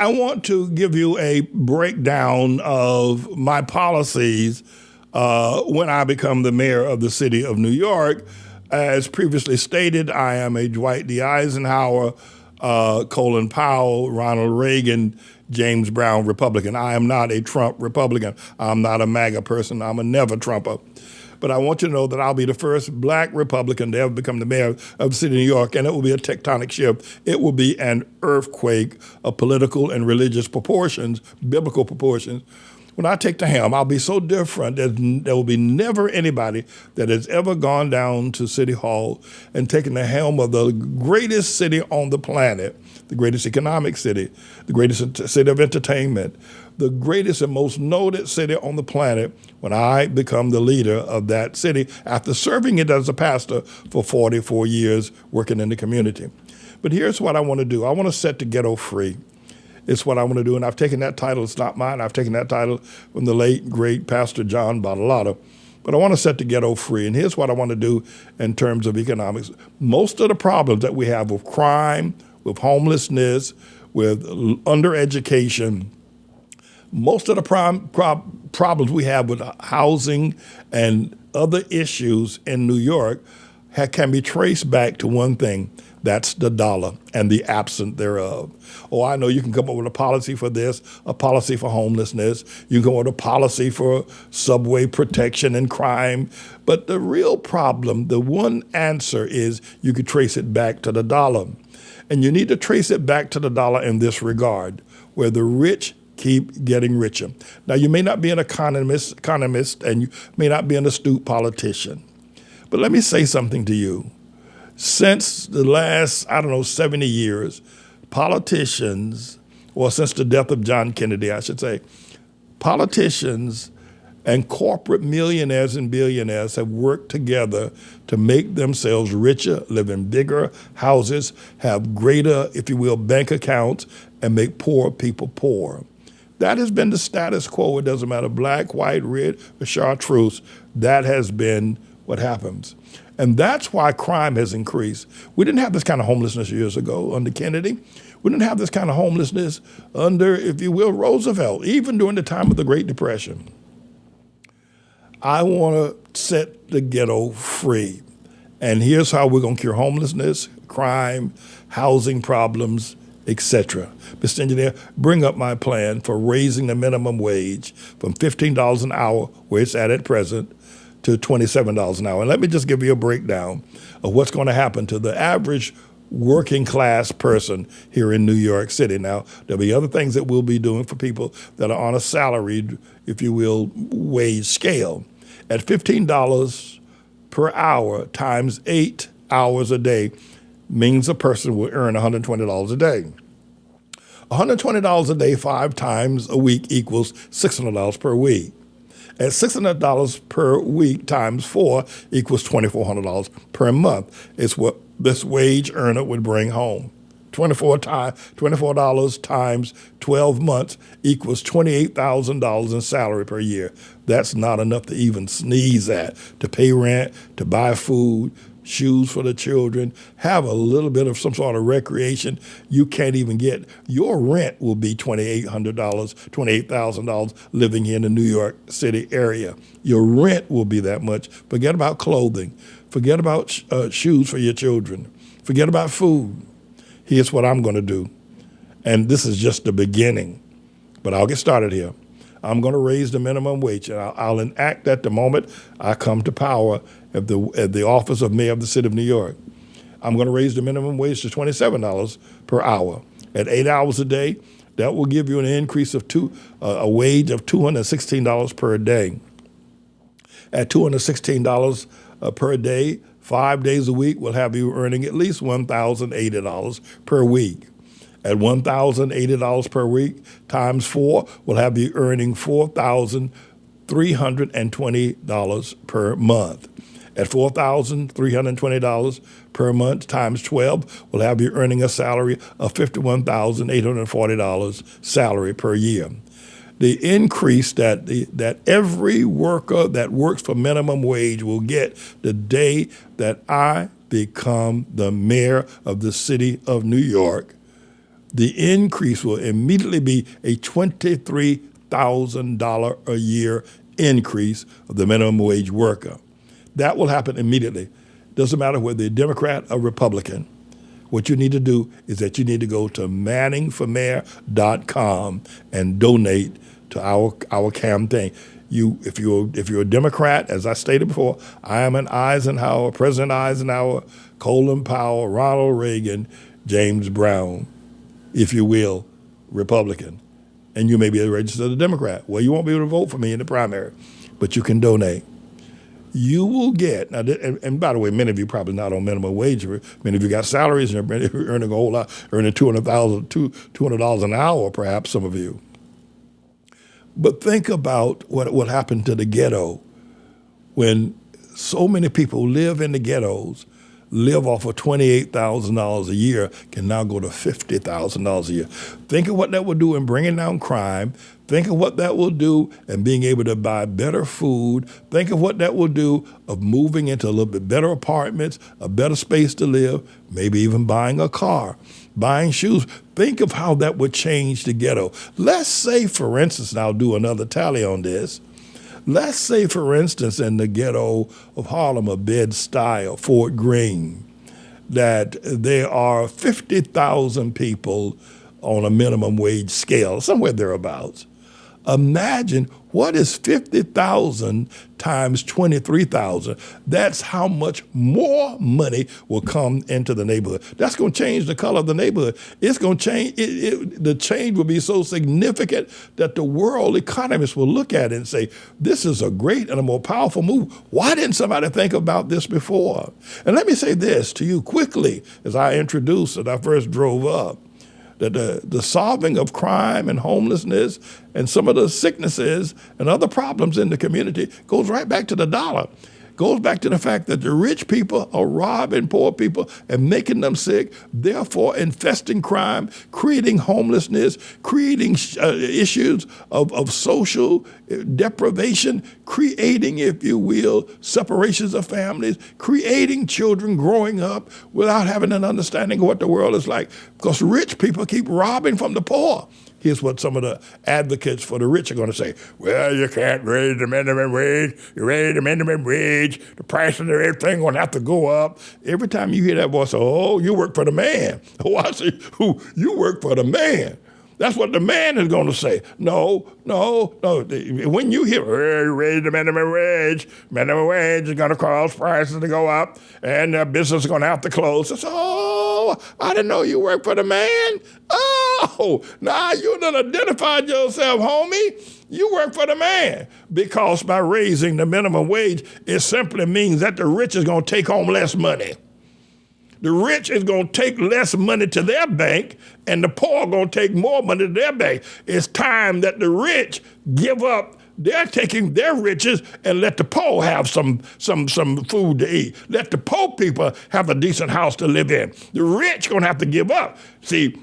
I want to give you a breakdown of my policies when I become the mayor of the city of New York. As previously stated, I am a Dwight D. Eisenhower, Colin Powell, Ronald Reagan, James Brown Republican. I am not a Trump Republican. I'm not a MAGA person. I'm a never Trumper. But I want you to know that I'll be the first black Republican to ever become the mayor of the city of New York, and it will be a tectonic shift. It will be an earthquake of political and religious proportions, biblical proportions. When I take the helm, I'll be so different that there will be never anybody that has ever gone down to City Hall and taken the helm of the greatest city on the planet, the greatest economic city, the greatest city of entertainment, the greatest and most noted city on the planet, when I become the leader of that city after serving it as a pastor for 44 years working in the community. But here's what I want to do. I want to set the ghetto free. It's what I want to do, and I've taken that title. It's not mine. I've taken that title from the late, great Pastor John Bottalato. But I want to set the ghetto free, and here's what I want to do in terms of economics. Most of the problems that we have with crime, with homelessness, with undereducation, most of the problems we have with housing and other issues in New York can be traced back to one thing. That's the dollar and the absence thereof. Oh, I know you can come up with a policy for this, a policy for homelessness. You can come up with a policy for subway protection and crime. But the real problem, the one answer is you could trace it back to the dollar. And you need to trace it back to the dollar in this regard, where the rich keep getting richer. Now, you may not be an economist, and you may not be an astute politician. But let me say something to you. Since the last, 70 years, politicians, or since the death of John Kennedy, I should say, politicians and corporate millionaires and billionaires have worked together to make themselves richer, live in bigger houses, have greater, if you will, bank accounts, and make poor people poor. That has been the status quo. It doesn't matter black, white, red, or chartreuse. That has been what happens. And that's why crime has increased. We didn't have this kind of homelessness years ago under Kennedy. We didn't have this kind of homelessness under, if you will, Roosevelt, even during the time of the Great Depression. I want to set the ghetto free. And here's how we're going to cure homelessness, crime, housing problems, etc. Mr. Engineer, bring up my plan for raising the minimum wage from $15 an hour, where it's at present, to $27 an hour. And let me just give you a breakdown of what's going to happen to the average working class person here in New York City. Now, there'll be other things that we'll be doing for people that are on a salaried, if you will, wage scale. At $15 per hour times 8 hours a day means a person will earn $120 a day. $120 a day 5 times a week equals $600 per week. At $600 per week times 4 equals $2,400 per month. It's what this wage earner would bring home. $24 times 12 months equals $28,000 in salary per year. That's not enough to even sneeze at, to pay rent, to buy food, shoes for the children, have a little bit of some sort of recreation you can't even get. Your rent will be $2,800, $28,000 living here in the New York City area. Your rent will be that much. Forget about clothing. Forget about shoes for your children. Forget about food. Here's what I'm going to do. And this is just the beginning, but I'll get started here. I'm going to raise the minimum wage, and I'll enact that the moment I come to power at the office of mayor of the city of New York. I'm going to raise the minimum wage to $27 per hour. At 8 hours a day, that will give you an increase of a wage of $216 per day. At $216 per day, 5 days a week will have you earning at least $1,080 per week. At $1,080 per week times 4 will have you earning $4,320 per month. At $4,320 per month times 12 will have you earning a salary of $51,840 salary per year. The increase that every worker that works for minimum wage will get the day that I become the mayor of the city of New York the increase will immediately be a $23,000 a year increase of the minimum wage worker. That will happen immediately. Doesn't matter whether you're Democrat or Republican. What you need to do is that you need to go to manningformayor.com and donate to our campaign. If you're a Democrat, as I stated before, I am an Eisenhower, President Eisenhower, Colin Powell, Ronald Reagan, James Brown, if you will, Republican. And you may be a registered Democrat. Well, you won't be able to vote for me in the primary, but you can donate. You will get, now, and by the way, many of you probably not on minimum wage. Many of you got salaries and you're earning a whole lot, earning $200 an hour, perhaps some of you. But think about what happened to the ghetto when so many people live in the ghettos, live off of $28,000 a year, can now go to $50,000 a year. Think of what that will do in bringing down crime. Think of what that will do in being able to buy better food. Think of what that will do of moving into a little bit better apartments, a better space to live, maybe even buying a car, buying shoes. Think of how that would change the ghetto. Let's say, for instance, and I'll do another tally on this, let's say, for instance, in the ghetto of Harlem or Bed-Stuy or Fort Greene, that there are 50,000 people on a minimum wage scale, somewhere thereabouts. Imagine what is 50,000 times 23,000. That's how much more money will come into the neighborhood. That's going to change the color of the neighborhood. It's going to change. The change will be so significant that the world economists will look at it and say, this is a great and a more powerful move. Why didn't somebody think about this before? And let me say this to you quickly as I introduced and I first drove up. That the solving of crime and homelessness and some of the sicknesses and other problems in the community goes right back to the dollar. Goes back to the fact that the rich people are robbing poor people and making them sick, therefore infesting crime, creating homelessness, creating issues of social deprivation, creating, if you will, separations of families, creating children growing up without having an understanding of what the world is like, because rich people keep robbing from the poor. Here's what some of the advocates for the rich are going to say. Well, you can't raise the minimum wage. You raise the minimum wage, the price of everything going to have to go up. Every time you hear that voice, oh, you work for the man. Oh, I say, who? You work for the man. That's what the man is going to say. No. When you hear, raise the minimum wage is going to cause prices to go up, and the business is going to have to close. It's, oh, I didn't know you work for the man. Oh, now you done identified yourself, homie. You work for the man. Because by raising the minimum wage, it simply means that the rich is going to take home less money. The rich is going to take less money to their bank, and the poor are going to take more money to their bank. It's time that the rich give up. They're taking their riches and let the poor have some food to eat. Let the poor people have a decent house to live in. The rich going to have to give up. See,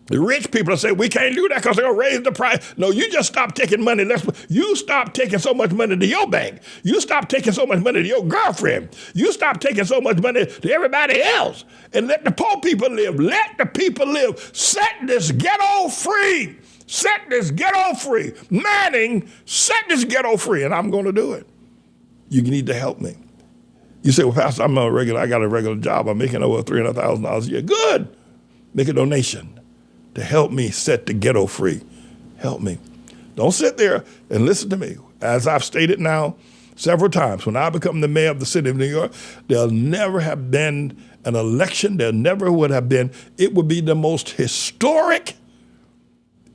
the rich people say, we can't do that because they're going to raise the price. No, you just stop taking money. You stop taking so much money to your bank. You stop taking so much money to your girlfriend. You stop taking so much money to everybody else. And let the poor people live. Let the people live. Set this ghetto free. Set this ghetto free. Manning, set this ghetto free. And I'm going to do it. You need to help me. You say, well, Pastor, I got a regular job. I'm making over $300,000 a year. Good. Make a donation to help me set the ghetto free. Help me. Don't sit there and listen to me. As I've stated now several times, when I become the mayor of the city of New York, there'll never have been an election. There never would have been. It would be the most historic.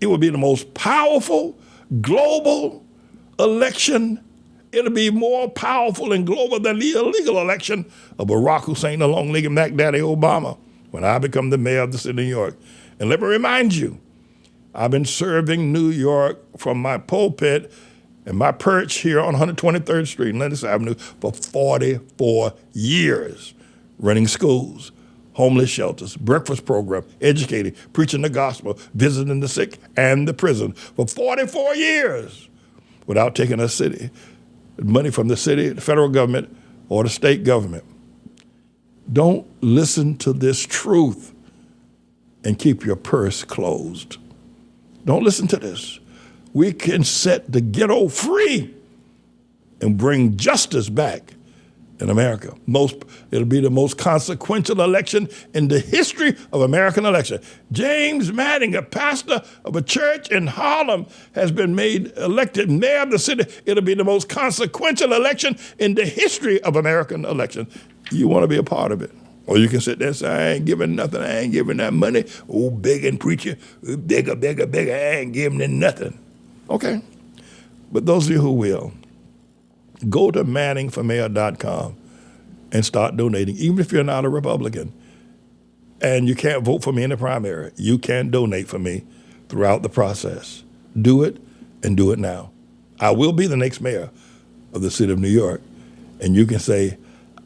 It would be the most powerful global election. It'll be more powerful and global than the illegal election of Barack Hussein, the long-legged Mac Daddy Obama, when I become the mayor of the city of New York. And let me remind you, I've been serving New York from my pulpit and my perch here on 123rd Street and Lennox Avenue for 44 years, running schools, homeless shelters, breakfast program, educating, preaching the gospel, visiting the sick and the prison for 44 years without taking money from the city, the federal government, or the state government. Don't listen to this truth. and keep your purse closed. Don't listen to this. We can set the ghetto free and bring justice back in America. It'll be the most consequential election in the history of American election. James Manning, a pastor of a church in Harlem, has been made elected mayor of the city. It'll be the most consequential election in the history of American election. You want to be a part of it. Or you can sit there and say, I ain't giving nothing. I ain't giving that money. Oh, begging preacher, beggar, beggar, beggar. I ain't giving them nothing. Okay. But those of you who will, go to manningformayor.com and start donating. Even if you're not a Republican and you can't vote for me in the primary, you can donate for me throughout the process. Do it, and do it now. I will be the next mayor of the city of New York, and you can say,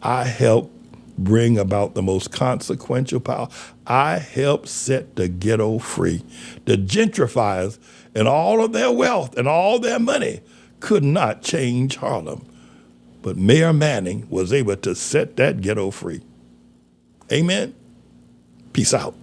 I helped bring about the most consequential power. I helped set the ghetto free. The gentrifiers and all of their wealth and all their money could not change Harlem. But Mayor Manning was able to set that ghetto free. Amen. Peace out.